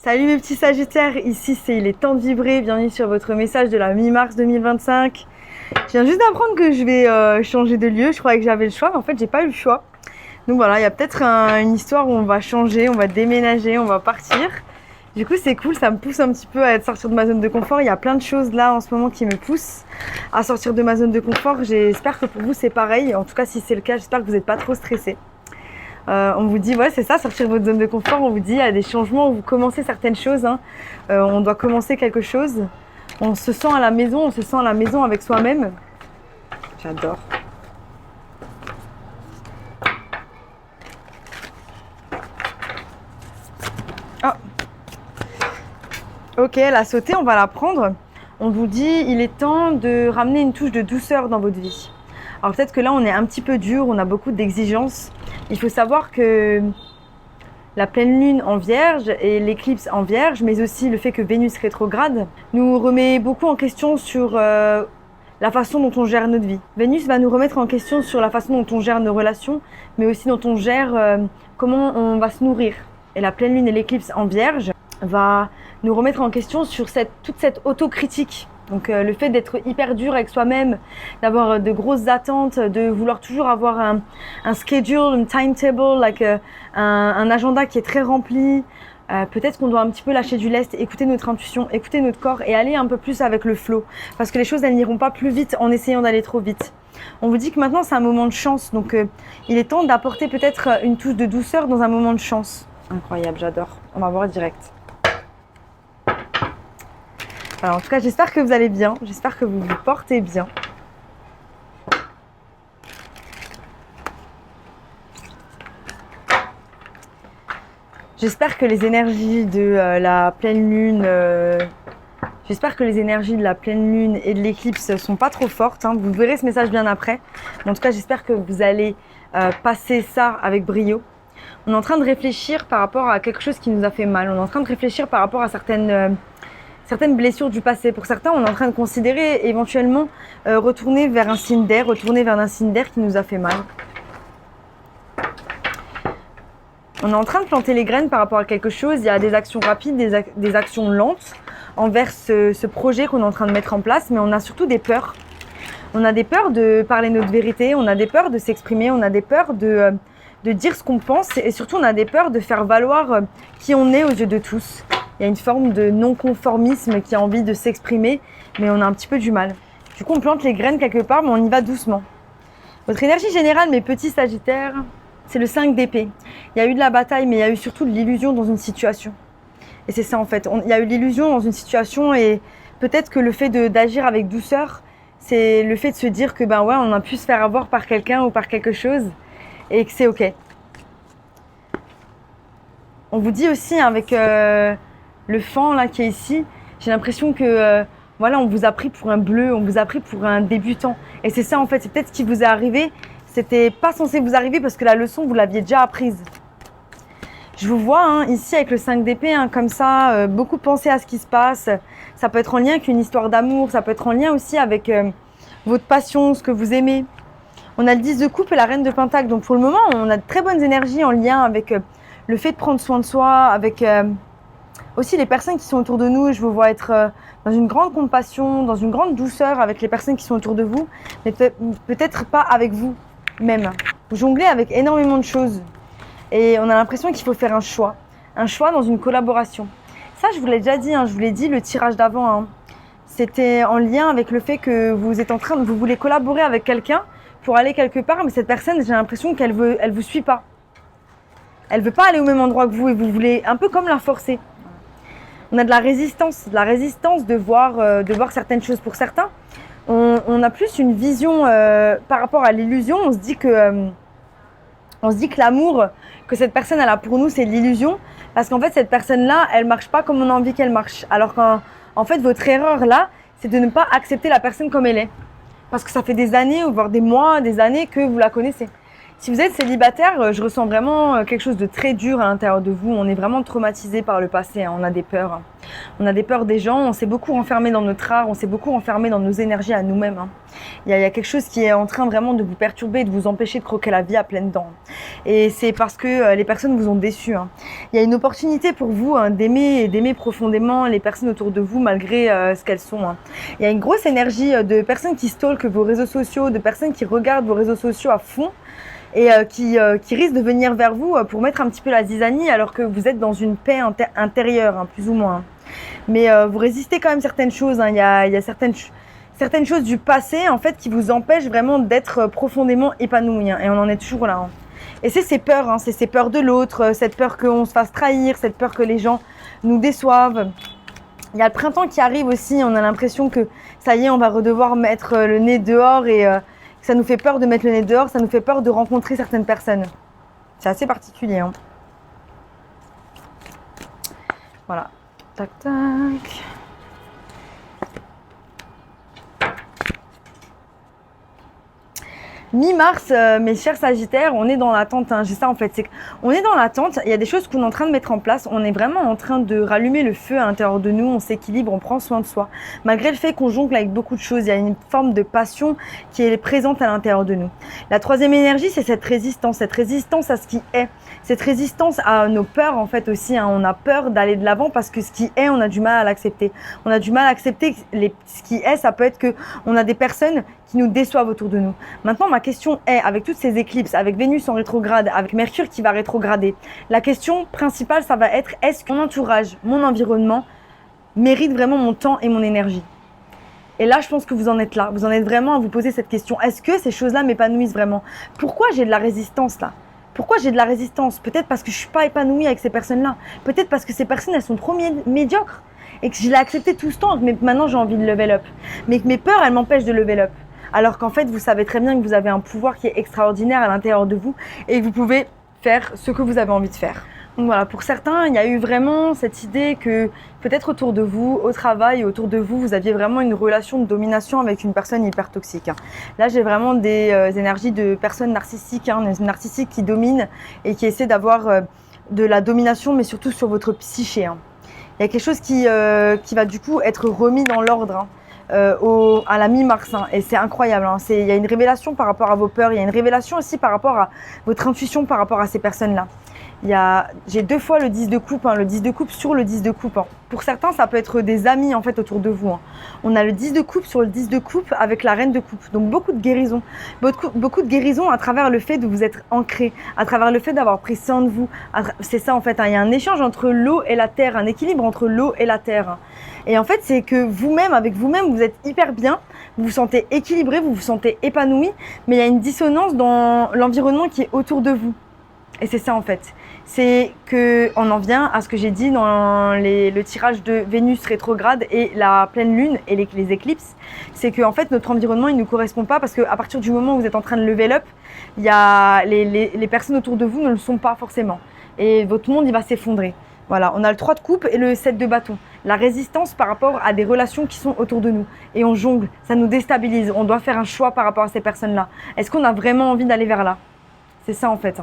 Salut mes petits Sagittaires, ici c'est Il est temps de vibrer, bienvenue sur votre message de la mi-mars 2025. Je viens juste d'apprendre que je vais changer de lieu, je croyais que j'avais le choix, mais en fait j'ai pas eu le choix. Donc voilà, il y a peut-être une histoire où on va changer, on va déménager, on va partir. Du coup c'est cool, ça me pousse un petit peu à sortir de ma zone de confort. Il y a plein de choses là en ce moment qui me poussent à sortir de ma zone de confort. J'espère que pour vous c'est pareil, en tout cas si c'est le cas, j'espère que vous n'êtes pas trop stressés. On vous dit, ouais, c'est ça, sortir de votre zone de confort. On vous dit, il y a des changements où vous commencez certaines choses. On doit commencer quelque chose. On se sent à la maison, on se sent à la maison avec soi-même. J'adore. Ah. Ok, la sauter, on va la prendre. On vous dit, il est temps de ramener une touche de douceur dans votre vie. Alors peut-être que là, on est un petit peu dur, on a beaucoup d'exigences. Il faut savoir que la pleine lune en Vierge et l'éclipse en Vierge, mais aussi le fait que Vénus rétrograde, nous remet beaucoup en question sur la façon dont on gère notre vie. Vénus va nous remettre en question sur la façon dont on gère nos relations, mais aussi dont on gère comment on va se nourrir. Et la pleine lune et l'éclipse en Vierge va nous remettre en question sur toute cette autocritique. Donc le fait d'être hyper dur avec soi-même, d'avoir de grosses attentes, de vouloir toujours avoir un schedule, un timetable, un agenda qui est très rempli. Peut-être qu'on doit un petit peu lâcher du lest, écouter notre intuition, écouter notre corps et aller un peu plus avec le flow. Parce que les choses, elles n'iront pas plus vite en essayant d'aller trop vite. On vous dit que maintenant, c'est un moment de chance. Donc il est temps d'apporter peut-être une touche de douceur dans un moment de chance. Incroyable, j'adore. On va voir direct. Alors, en tout cas, j'espère que vous allez bien, j'espère que vous vous portez bien. J'espère que les énergies de la pleine lune, et de l'éclipse sont pas trop fortes. Vous verrez ce message bien après. Mais en tout cas, j'espère que vous allez passer ça avec brio. On est en train de réfléchir par rapport à quelque chose qui nous a fait mal. On est en train de réfléchir par rapport à certaines blessures du passé. Pour certains, on est en train de considérer éventuellement retourner vers un signe d'air qui nous a fait mal. On est en train de planter les graines par rapport à quelque chose. Il y a des actions rapides, des actions lentes envers ce projet qu'on est en train de mettre en place, mais on a surtout des peurs. On a des peurs de parler notre vérité, on a des peurs de s'exprimer, on a des peurs de dire ce qu'on pense et surtout on a des peurs de faire valoir qui on est aux yeux de tous. Il y a une forme de non-conformisme qui a envie de s'exprimer, mais on a un petit peu du mal. Du coup, on plante les graines quelque part, mais on y va doucement. Votre énergie générale, mes petits Sagittaires, c'est le 5 d'épée. Il y a eu de la bataille, mais il y a eu surtout de l'illusion dans une situation. Et c'est ça en fait. Il y a eu l'illusion dans une situation et peut-être que le fait d'agir avec douceur, c'est le fait de se dire que on a pu se faire avoir par quelqu'un ou par quelque chose et que c'est ok. On vous dit aussi avec le fan là qui est ici, j'ai l'impression que on vous a pris pour un bleu, on vous a pris pour un débutant. Et c'est ça en fait, c'est peut-être ce qui vous est arrivé. C'était pas censé vous arriver parce que la leçon, vous l'aviez déjà apprise. Je vous vois ici avec le 5 d'épée, comme ça, beaucoup penser à ce qui se passe. Ça peut être en lien avec une histoire d'amour, ça peut être en lien aussi avec votre passion, ce que vous aimez. On a le 10 de coupe et la reine de pentacle. Donc pour le moment, on a de très bonnes énergies en lien avec le fait de prendre soin de soi, avec aussi les personnes qui sont autour de nous. Je vous vois être dans une grande compassion, dans une grande douceur avec les personnes qui sont autour de vous, mais peut-être pas avec vous même. Vous jonglez avec énormément de choses et on a l'impression qu'il faut faire un choix dans une collaboration. Ça, je vous l'ai déjà dit, je vous l'ai dit le tirage d'avant. C'était en lien avec le fait que vous voulez collaborer avec quelqu'un pour aller quelque part, mais cette personne, j'ai l'impression qu'elle vous suit pas. Elle veut pas aller au même endroit que vous et vous voulez un peu comme la forcer. On a de la résistance de voir certaines choses. Pour certains, on a plus une vision par rapport à l'illusion. On se dit que l'amour que cette personne elle a pour nous, c'est l'illusion. Parce qu'en fait, cette personne-là, elle marche pas comme on a envie qu'elle marche. Alors qu'en fait, votre erreur là, c'est de ne pas accepter la personne comme elle est. Parce que ça fait des années, ou voire des mois, des années que vous la connaissez. Si vous êtes célibataire, je ressens vraiment quelque chose de très dur à l'intérieur de vous. On est vraiment traumatisé par le passé, on a des peurs. On a des peurs des gens, on s'est beaucoup renfermé dans notre art, on s'est beaucoup renfermé dans nos énergies à nous-mêmes. Il y a quelque chose qui est en train vraiment de vous perturber, de vous empêcher de croquer la vie à pleines dents. Et c'est parce que les personnes vous ont déçu. Il y a une opportunité pour vous d'aimer et d'aimer profondément les personnes autour de vous malgré ce qu'elles sont. Il y a une grosse énergie de personnes qui stalkent vos réseaux sociaux, de personnes qui regardent vos réseaux sociaux à fond et qui risquent de venir vers vous pour mettre un petit peu la zizanie alors que vous êtes dans une paix intérieure, plus ou moins. Mais vous résistez quand même certaines choses. Il y a certaines choses du passé en fait qui vous empêchent vraiment d'être profondément épanoui. Et on en est toujours là. Et c'est ces peurs, c'est ces peurs de l'autre, cette peur qu'on se fasse trahir, cette peur que les gens nous déçoivent. Il y a le printemps qui arrive aussi, on a l'impression que ça y est, on va redevoir mettre le nez dehors et ça nous fait peur de mettre le nez dehors, ça nous fait peur de rencontrer certaines personnes. C'est assez particulier. Voilà. Tac, tac. Mi-mars, mes chers Sagittaires, on est dans l'attente. J'ai ça en fait, c'est qu'on est dans l'attente. Il y a des choses qu'on est en train de mettre en place. On est vraiment en train de rallumer le feu à l'intérieur de nous. On s'équilibre, on prend soin de soi. Malgré le fait qu'on jongle avec beaucoup de choses, il y a une forme de passion qui est présente à l'intérieur de nous. La troisième énergie, c'est cette résistance à ce qui est. Cette résistance à nos peurs en fait aussi. On a peur d'aller de l'avant parce que ce qui est, on a du mal à l'accepter. On a du mal à accepter ce qui est. Ça peut être que on a des personnes qui nous déçoivent autour de nous. Maintenant, ma question est, avec toutes ces éclipses, avec Vénus en rétrograde, avec Mercure qui va rétrograder, la question principale, ça va être, est-ce que mon entourage, mon environnement mérite vraiment mon temps et mon énergie? Et là, je pense que vous en êtes là. Vous en êtes vraiment à vous poser cette question. Est-ce que ces choses-là m'épanouissent vraiment? Pourquoi j'ai de la résistance là? Pourquoi j'ai de la résistance? Peut-être parce que je ne suis pas épanouie avec ces personnes-là. Peut-être parce que ces personnes, elles sont trop médiocres. Et que je l'ai accepté tout ce temps, mais maintenant j'ai envie de level up. Mais que mes peurs, elles m'empêchent de level up. Alors qu'en fait, vous savez très bien que vous avez un pouvoir qui est extraordinaire à l'intérieur de vous et que vous pouvez faire ce que vous avez envie de faire. Donc voilà, pour certains, il y a eu vraiment cette idée que peut-être autour de vous, au travail, autour de vous, vous aviez vraiment une relation de domination avec une personne hyper toxique. Là, j'ai vraiment des énergies de personnes narcissiques, narcissiques qui dominent et qui essaient d'avoir de la domination, mais surtout sur votre psyché. Il y a quelque chose qui va du coup être remis dans l'ordre. À la mi-mars et c'est incroyable. Il y a une révélation par rapport à vos peurs, il y a une révélation aussi par rapport à votre intuition par rapport à ces personnes-là. J'ai 2 fois le 10 de coupe, le 10 de coupe sur le 10 de coupe. Pour certains, ça peut être des amis en fait autour de vous. On a le 10 de coupe sur le 10 de coupe avec la reine de coupe. Donc beaucoup de guérison. Beaucoup de guérison à travers le fait de vous être ancré, à travers le fait d'avoir pris soin de vous. C'est ça en fait. Il y a un échange entre l'eau et la terre, un équilibre entre l'eau et la terre. Et en fait, c'est que vous-même, avec vous-même, vous êtes hyper bien, vous vous sentez équilibré, vous vous sentez épanoui, mais il y a une dissonance dans l'environnement qui est autour de vous. Et c'est ça en fait. C'est qu'on en vient à ce que j'ai dit dans le tirage de Vénus rétrograde et la pleine lune et les éclipses. C'est que en fait, notre environnement, il ne nous correspond pas parce qu'à partir du moment où vous êtes en train de level up, il y a les personnes autour de vous ne le sont pas forcément. Et votre monde, il va s'effondrer. Voilà, on a le 3 de coupe et le 7 de bâton. La résistance par rapport à des relations qui sont autour de nous. Et on jongle, ça nous déstabilise. On doit faire un choix par rapport à ces personnes-là. Est-ce qu'on a vraiment envie d'aller vers là? C'est ça en fait.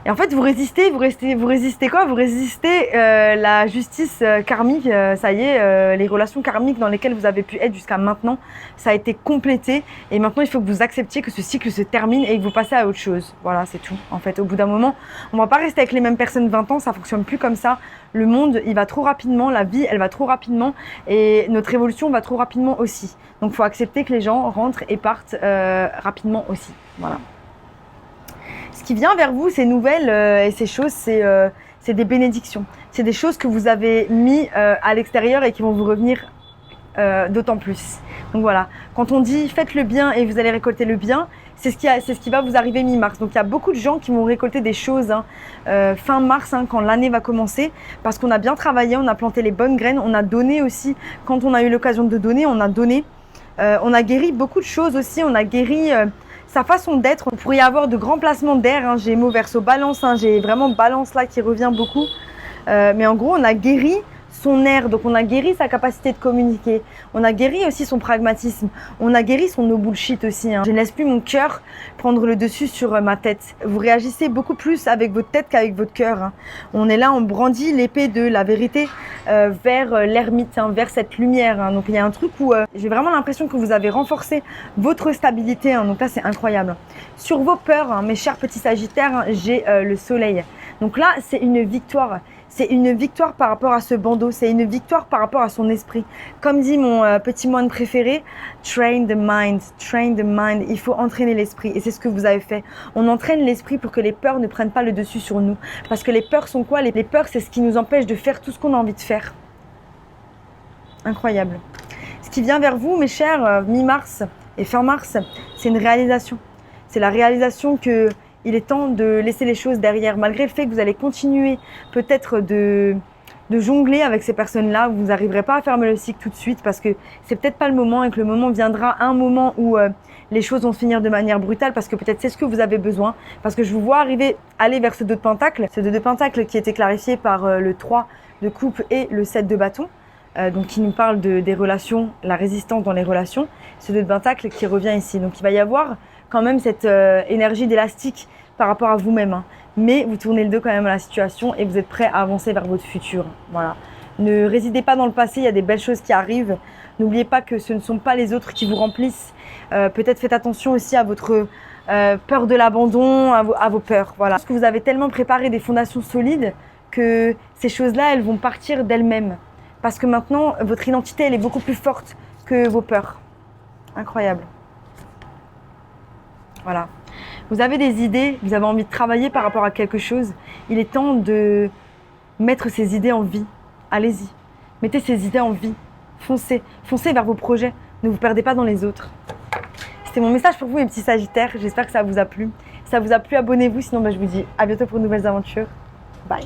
Et en fait, vous résistez quoi? Vous résistez la justice karmique, ça y est, les relations karmiques dans lesquelles vous avez pu être jusqu'à maintenant, ça a été complété. Et maintenant, il faut que vous acceptiez que ce cycle se termine et que vous passez à autre chose. Voilà, c'est tout. En fait, au bout d'un moment, on ne va pas rester avec les mêmes personnes 20 ans, ça ne fonctionne plus comme ça. Le monde, il va trop rapidement, la vie, elle va trop rapidement et notre évolution va trop rapidement aussi. Donc, il faut accepter que les gens rentrent et partent rapidement aussi. Voilà. Ce qui vient vers vous, ces nouvelles et ces choses, c'est des bénédictions. C'est des choses que vous avez mis à l'extérieur et qui vont vous revenir d'autant plus. Donc voilà, quand on dit faites le bien et vous allez récolter le bien, c'est ce qui va vous arriver mi-mars. Donc il y a beaucoup de gens qui vont récolter des choses fin mars, quand l'année va commencer, parce qu'on a bien travaillé, on a planté les bonnes graines, on a donné aussi, quand on a eu l'occasion de donner, on a donné. On a guéri beaucoup de choses aussi, on a guéri sa façon d'être. On pourrait y avoir de grands placements d'air, Gémeaux, Verseau, Balance, j'ai vraiment Balance là qui revient beaucoup. Mais en gros, on a guéri son air, donc on a guéri sa capacité de communiquer. On a guéri aussi son pragmatisme. On a guéri son no bullshit aussi. Je ne laisse plus mon cœur prendre le dessus sur ma tête. Vous réagissez beaucoup plus avec votre tête qu'avec votre cœur. On est là, on brandit l'épée de la vérité. vers l'ermite, hein, vers cette lumière. Hein. Donc il y a un truc où j'ai vraiment l'impression que vous avez renforcé votre stabilité. Hein. Donc là, c'est incroyable. Sur vos peurs, hein, mes chers petits sagittaires, hein, j'ai le soleil. Donc là, c'est une victoire. C'est une victoire par rapport à ce bandeau, c'est une victoire par rapport à son esprit. Comme dit mon petit moine préféré, train the mind, train the mind. Il faut entraîner l'esprit et c'est ce que vous avez fait. On entraîne l'esprit pour que les peurs ne prennent pas le dessus sur nous. Parce que les peurs sont quoi? Les peurs, c'est ce qui nous empêche de faire tout ce qu'on a envie de faire. Incroyable. Ce qui vient vers vous, mes chers, mi-mars et fin mars, c'est une réalisation. C'est la réalisation que il est temps de laisser les choses derrière, malgré le fait que vous allez continuer peut-être de jongler avec ces personnes-là. Vous n'arriverez pas à fermer le cycle tout de suite parce que c'est peut-être pas le moment et que le moment viendra un moment où les choses vont se finir de manière brutale parce que peut-être c'est ce que vous avez besoin. Parce que je vous vois aller vers ce 2 de Pentacle, ce 2 de Pentacle qui était clarifié par le 3 de coupe et le 7 de bâton. Donc qui nous parle des relations, la résistance dans les relations. Ce 2 de Pentacle qui revient ici. Donc il va y avoir quand même cette énergie d'élastique par rapport à vous-même. Hein. Mais vous tournez le dos quand même à la situation et vous êtes prêt à avancer vers votre futur. Voilà. Ne résidez pas dans le passé, il y a des belles choses qui arrivent. N'oubliez pas que ce ne sont pas les autres qui vous remplissent. Peut-être faites attention aussi à votre peur de l'abandon, à vos peurs. Voilà. Parce que vous avez tellement préparé des fondations solides que ces choses-là, elles vont partir d'elles-mêmes. Parce que maintenant, votre identité, elle est beaucoup plus forte que vos peurs. Incroyable. Voilà. Vous avez des idées, vous avez envie de travailler par rapport à quelque chose. Il est temps de mettre ces idées en vie. Allez-y. Mettez ces idées en vie. Foncez. Foncez vers vos projets. Ne vous perdez pas dans les autres. C'était mon message pour vous, mes petits sagittaires. J'espère que ça vous a plu. Si ça vous a plu, abonnez-vous. Sinon, je vous dis à bientôt pour de nouvelles aventures. Bye.